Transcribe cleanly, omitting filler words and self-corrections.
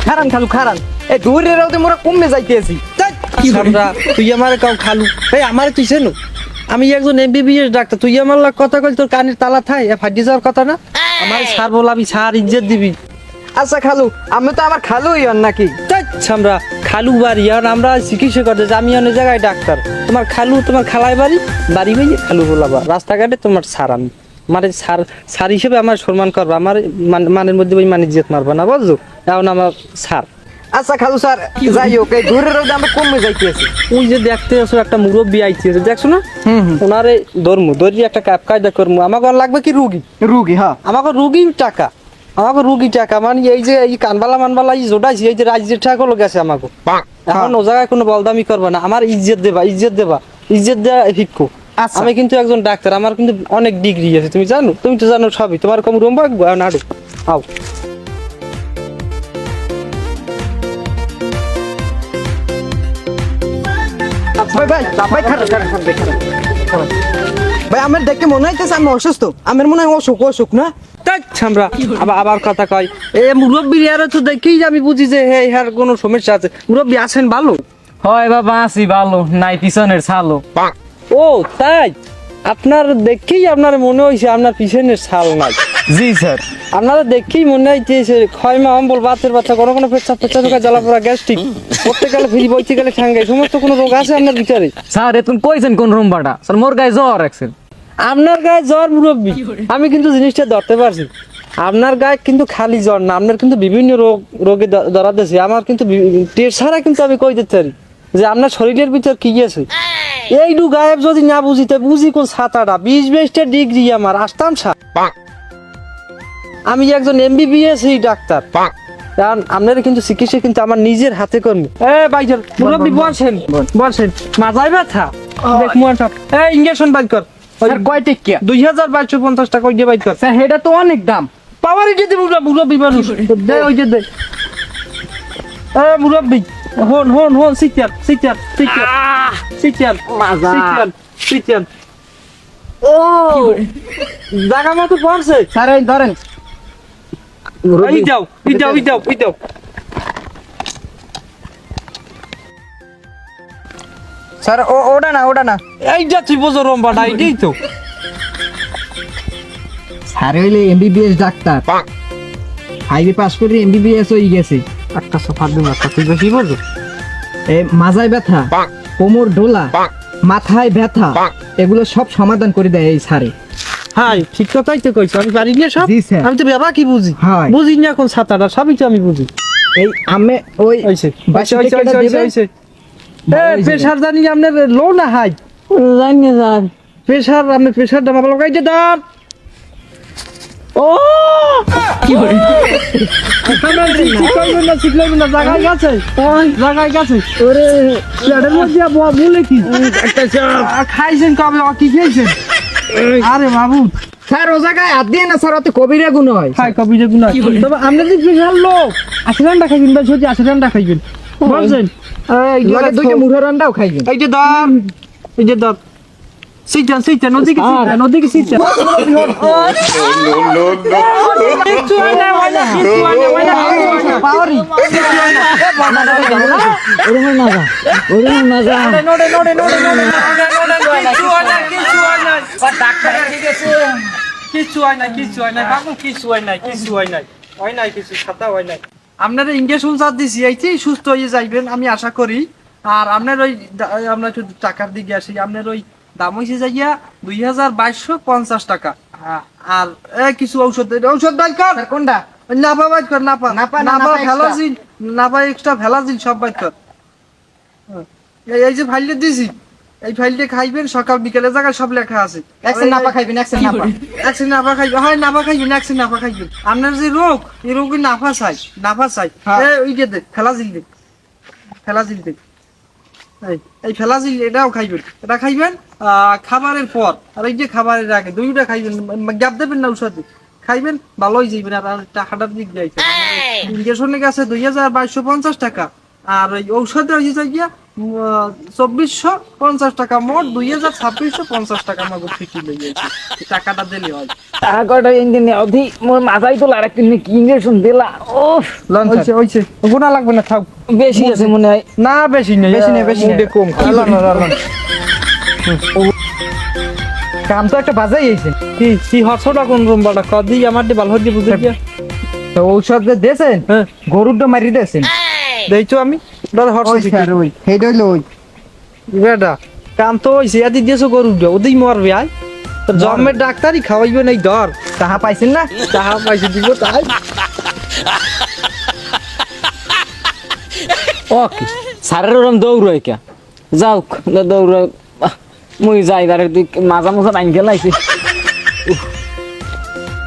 খারান খালু খারান এই দূরে রাউতে মোরা কমে যাইতেছি আমরা তুই আমার কাউ খালু এই আমার তুই চেনো আমি একজন এমবিবিএস ডাক্তার তুই আমার লাগ কথা কইল তোর কানের তালা থাই ফাটি যাওয়ার কথা না আমার স্যার বলাবি স্যার ইজ্জত দিবি আচ্ছা খালু আমি তো আমার খালুই হন নাকি আমরা খালু বাড়ি আর আমরা চিকিৎসা করতে আমি অনেক জায়গায় ডাক্তার তোমার খালু তোমার খালাই বাড়ি বাড়ি ভাই খালু বলাবা রাস্তাঘাটে তোমার স্যার আমি মানে স্যার স্যার হিসেবে আমার সম্মান করবা আমার মানের মধ্যে ওই মানে ইজ্জত মারবা না বুঝছো এখন আমার স্যার আচ্ছা খালু স্যার যাই হোক এই দূরে রাউতে আমরা কমে যাইতেছি ওই যে দেখতে আসো একটা মুরব্বী আইতেছে দেখছো না ওনারে দরি একটা কায়দা করবো আমাকে লাগবে কি রুগী রুগী হ্যাঁ আমাকে রুগী টাকা মানে এই যে এই কানবালা মানবালা এই জোটাইছি এই যে রাজ্যের টাকা হলো গেছে আমাকে এখন ও জায়গায় কোনো বলদামি করবা না আমার ইজ্জত দেবা ইজ্জত দেওয়া শিক্ষো আমি কিন্তু একজন ডাক্তার আমার কিন্তু অনেক ডিগ্রি আছে তুমি জানো তুমি তো জানো সবই তোমার কম রুম বাগবো নাড়ু আও ভাই আমার দেখে মনে হইতেছে আমি অসুস্থ আমার মনে হয় অসুখ না আমরা আবার কথা কয় এ মুরব্বী আর তো দেখেই আমি বুঝি যে হে হ্যার কোনো সমস্যা আছে মুরব্বী আছেন ভালো হয় বাবা আছি ভালো নাই পিছনের ছালো ও তাই আপনার দেখেই আপনার মনে হয়েছে আপনার পিছনের ছাল নাই জি স্যার আপনারা দেখেই মনে হইতেছে ক্ষয়মা অম্বল বাতের ব্যথা কোনো পেচ্ছাপ ঢোকা জ্বালাপোড়া গ্যাস্ট্রিক পড়তে গেলে ফিরি বইতে গেলে ঠাঙ্গাই সমস্ত কোনো রোগ আছে আপনার ভিতরে স্যার এতুন কইছেন কোন রুমবাটা স্যার মোর গায়ে জ্বর রাখছেন আপনার গায়ে জ্বর মুরব্বী আমি কিন্তু জিনিসটা ধরতে পারছি আপনার গায়ে কিন্তু খালি জ্বর না আপনার কিন্তু বিভিন্ন রোগে ধরাতেছে আমার কিন্তু টের ছাড়া কিন্তু আমি কই দিতে পারি যে আপনার শরীরের ভিতর কি আছে এইটু গায়েব যদি না বুঝিতে বুঝি কোন ছাতাটা 20-22টা ডিগ্রি আমার আসতাম আমি একজন এমবিবিএস ডাক্তার কারণ আপনার কিন্তু চিকিৎসা কিন্তু আমার নিজের হাতে করবো ভাইজান মুরব্বী বসেন মাথায় ব্যথা দেখ মুয়াটা ইঞ্জেকশন বাইর কর কয় টিকিয়া 2250 টাকা দিয়ে বাইর কর স্যার এটা তো অনেক দাম পাওয়ারই যদি মুরব্বী মানুষ দে ওই যে দে মুরব্বী হন সিটিয়ার ও জায়গা মতো পড়ছে স্যার এই ধরেন এই যাও স্যার ওটা না এই যাচ্ছি বোঝো রম্বাটা এইটাই তো স্যার হইলে এমবিবিএস ডাক্তার হাইওয়ে পাস করে এমবিবিএস হয়ে গেছে একটা সফার দিন একটা তুই বেশি বোঝো মাজায় ব্যথা কোমর ডোলা মাথায় ব্যথা এগুলো সব সমাধান করে দেয় এই স্যারে হাই ঠিক কথাই তো কইছো আমি পারি না সব জি স্যার আমি তো বাবা কি বুঝি হয় বুঝি না কোন ছাতাটা সবই তো আমি বুঝি এই আমি ওই হইছে 22 টাকাটা দিবেন? প্রেসার জানি আপনার লো না হাই জানি না স্যার প্রেসার আপনার প্রেসারটা মাপা লাগাইতে দাঁড় ও কি করে শিখলাম না জায়গায় গেছে ওরে প্লেটের মধ্যে বলে কি খাইছেন কবে কি খেয়েছেন আরে বাবু স্যার ও জায়গায় হাত দিয়ে না স্যার অত কবিরা গুণ হয় খাই কবিরে গুনা তবে আমরা যে প্রেসার লোক 80 রান্ডা খাইবেন বা সত্যি 80 রান্ডা খাইবেন বলছেন লগে দুইটা মুড়া রান্দাও খাইবেন এই যে দাম সিটান ওদিকে সিটান কিচ্ছু হয় না পাওয়ারি আপনার ইঞ্জেকশন যা দিছি এইটি সুস্থ হয়ে যাইবেন আমি আশা করি আর আপনার ওই আমরা একটু টাকার দিকে আসি আপনার ওই দাম হয়েছে যাইয়া 2250 টাকা আর কিছু ঔষধ বাইর কর কোনটা নাপা বাইর কর নাপা ভ্যালাজিন নাপা এক্সট্রা ভ্যালাজিন সব বাইর কর এই যে ফাইলটা দিছি এই ফাইলটা খাইবেন সকাল বিকেলে জায়গায় সব লেখা আছে একসেন নাপা খাইবেন একসেন নাপা খাইবেন হয় নাপা খাইবেন একসেন নাপা খাইবেন আপনার যে রোগ এই রোগে নাপা চাই ওই যে দে ফেলাজিল দে এই ফেলাজিল এটাও খাইবেন এটা খাইবেন খাবারের পর আর এই যে খাবারের আগে দুইটা খাইবেন গ্যাপ দেবেন না ঔষধে খাইবেন ভালোই যাইবেন আর টাকাটার দিক যাইছে ইঞ্জেকশনের কাছে 2250 টাকা আর ওই ঔষধে হয়েছে গিয়া 2450 টাকা মোট 2650 টাকা আমাকে ফিকি লই গেছে টাকাটা দিলে হয় টাকা কয়টা ইঞ্জিন অধি মোর মাথায় তো আর একদিন কি ইঞ্জেকশন দিলা ওফ লন ওইছে ওইছে গুণা লাগবে না থাক বেশি আছে মনে হয় না বেশি নেই বেশি নেই। কম লন লন কাম তো একটা বাজাই আইছে কি কি হছটা কোন রুমবাটা কদি আমার দি ভালো হদি বুঝে গিয়া তো ঔষধ যে দিয়েছেন হ্যাঁ গরুটা মারি দিয়েছেন দেইছো আমি দাদা হরছ ওই স্যার ওই হেড হইলো ওই বেডা কাম তো হইছে আদি দিয়েছো গরু ওদিই মরবে আই তো জন্মের ডাক্তারই খাওয়াইবে নাই ধর তাহা পাইছেন না তাহা পয়সা দিব তাই ওকে স্যারের ওরম দৌড় কে যাও দৌড় মুই যাই তারে তুই মাজা মুজা আইন গেলাইছি